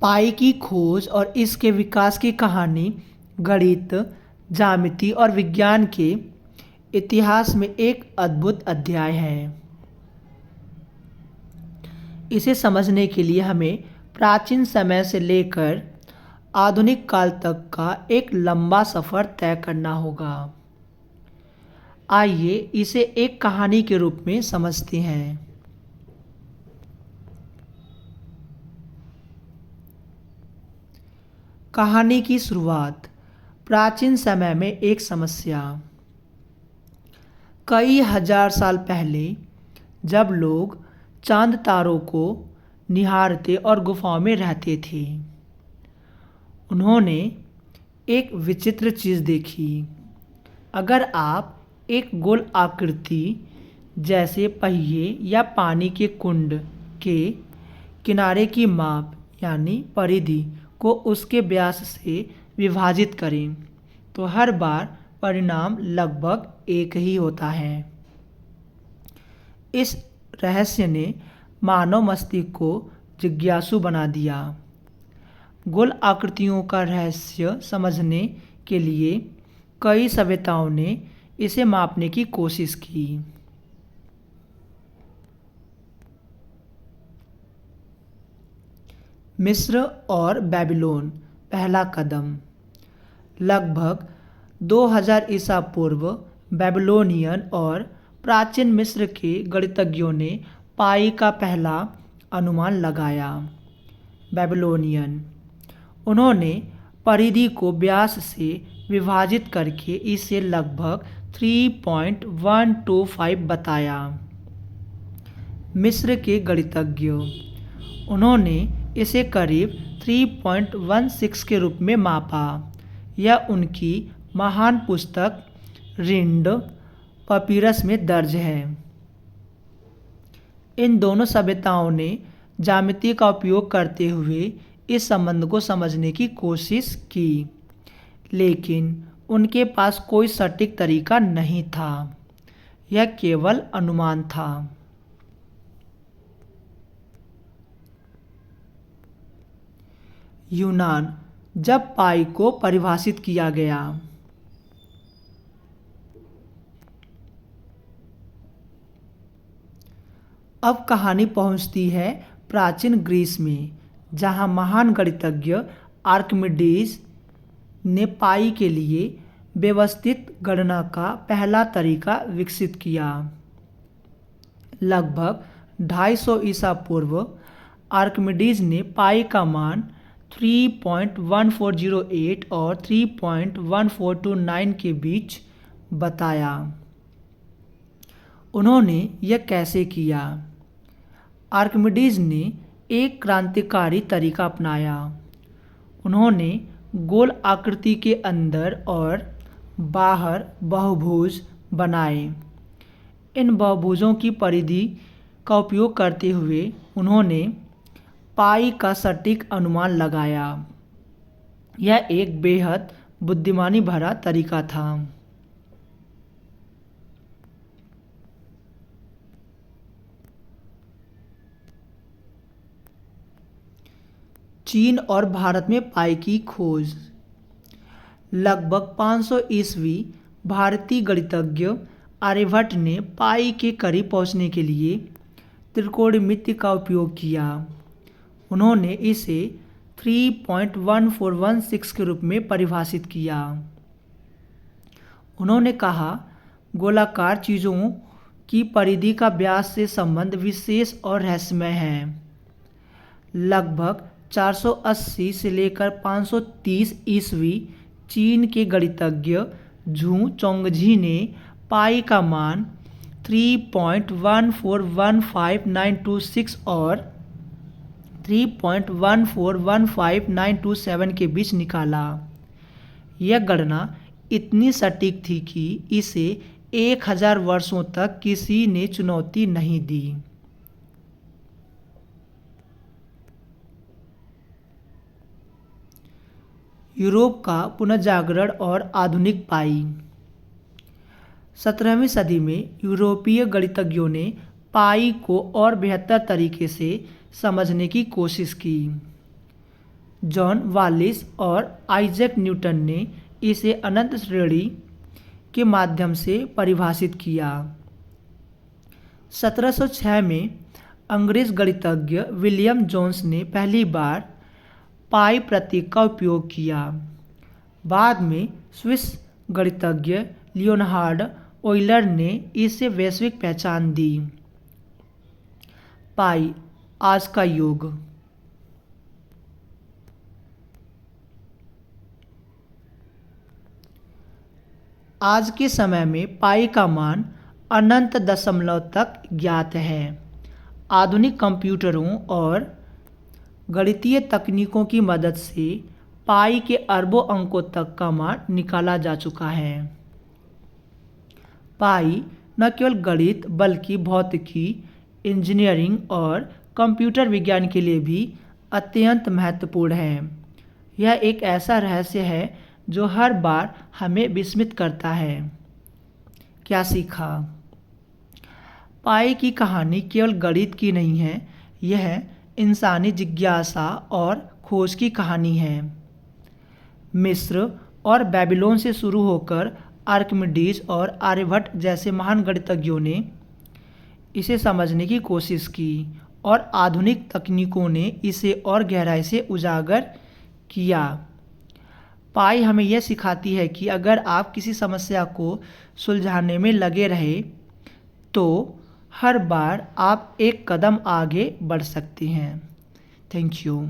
पाई की खोज और इसके विकास की कहानी गणित, ज्यामिति और विज्ञान के इतिहास में एक अद्भुत अध्याय है। इसे समझने के लिए हमें प्राचीन समय से लेकर आधुनिक काल तक का एक लंबा सफ़र तय करना होगा। आइए इसे एक कहानी के रूप में समझते हैं। कहानी की शुरुआत। प्राचीन समय में एक समस्या। कई हजार साल पहले जब लोग चांद तारों को निहारते और गुफाओं में रहते थे, उन्होंने एक विचित्र चीज़ देखी। अगर आप एक गोल आकृति जैसे पहिए या पानी के कुंड के किनारे की माप यानी परिधि को उसके व्यास से विभाजित करें तो हर बार परिणाम लगभग एक ही होता है। इस रहस्य ने मानव मस्तिष्क को जिज्ञासु बना दिया। गोल आकृतियों का रहस्य समझने के लिए कई सभ्यताओं ने इसे मापने की कोशिश की। मिस्र और बेबीलोन। पहला कदम। लगभग 2000 ईसा पूर्व बेबीलोनियन और प्राचीन मिस्र के गणितज्ञों ने पाई का पहला अनुमान लगाया। बेबीलोनियन, उन्होंने परिधि को व्यास से विभाजित करके इसे लगभग 3.125 बताया। मिस्र के गणितज्ञ, उन्होंने इसे करीब 3.16 के रूप में मापा। यह उनकी महान पुस्तक रिंड पपीरस में दर्ज है। इन दोनों सभ्यताओं ने ज्यामिति का उपयोग करते हुए इस संबंध को समझने की कोशिश की, लेकिन उनके पास कोई सटीक तरीका नहीं था। यह केवल अनुमान था। यूनान। जब पाई को परिभाषित किया गया। अब कहानी पहुंचती है प्राचीन ग्रीस में, जहां महान गणितज्ञ आर्किमिडीज ने पाई के लिए व्यवस्थित गणना का पहला तरीका विकसित किया। लगभग 250 ईसा पूर्व आर्किमिडीज ने पाई का मान 3.1408 और 3.1429 के बीच बताया। उन्होंने यह कैसे किया? आर्किमिडीज ने एक क्रांतिकारी तरीका अपनाया। उन्होंने गोल आकृति के अंदर और बाहर बहुभुज बनाए। इन बहुभुजों की परिधि का उपयोग करते हुए उन्होंने पाई का सटीक अनुमान लगाया। यह एक बेहद बुद्धिमानी भरा तरीका था। चीन और भारत में पाई की खोज। लगभग 500 ईस्वी भारतीय गणितज्ञ आर्यभट्ट ने पाई के करीब पहुंचने के लिए त्रिकोणमिति का उपयोग किया। उन्होंने इसे 3.1416 के रूप में परिभाषित किया। उन्होंने कहा, गोलाकार चीज़ों की परिधि का व्यास से संबंध विशेष और रहस्यमय है। लगभग 480 से लेकर 530 ईस्वी चीन के गणितज्ञ झू चोंगझी ने पाई का मान 3.1415926 और 3.1415927 के बीच निकाला। यह गणना इतनी सटीक थी कि इसे 1000 वर्षों तक किसी ने चुनौती नहीं दी। यूरोप का पुनर्जागरण और आधुनिक पाई। 17वीं सदी में यूरोपीय गणितज्ञों ने पाई को और बेहतर तरीके से समझने की कोशिश की। जॉन वालिस और आइजैक न्यूटन ने इसे अनंत श्रेणी के माध्यम से परिभाषित किया। 1706 में अंग्रेज गणितज्ञ विलियम जोन्स ने पहली बार पाई प्रतीक का उपयोग किया। बाद में स्विस गणितज्ञ लियोनार्ड ऑयलर ने इसे वैश्विक पहचान दी। पाई आज का योग। आज के समय में पाई का मान अनंत दशमलव तक ज्ञात है। आधुनिक कंप्यूटरों और गणितीय तकनीकों की मदद से पाई के अरबों अंकों तक का मान निकाला जा चुका है। पाई न केवल गणित बल्कि भौतिकी, इंजीनियरिंग और कंप्यूटर विज्ञान के लिए भी अत्यंत महत्वपूर्ण है। यह एक ऐसा रहस्य है जो हर बार हमें विस्मित करता है। क्या सीखा? पाई की कहानी केवल गणित की नहीं है, यह इंसानी जिज्ञासा और खोज की कहानी है। मिस्र और बेबीलोन से शुरू होकर आर्किमिडीज और आर्यभट्ट जैसे महान गणितज्ञों ने इसे समझने की कोशिश की और आधुनिक तकनीकों ने इसे और गहराई से उजागर किया। पाई हमें यह सिखाती है कि अगर आप किसी समस्या को सुलझाने में लगे रहे तो हर बार आप एक कदम आगे बढ़ सकते हैं। Thank you.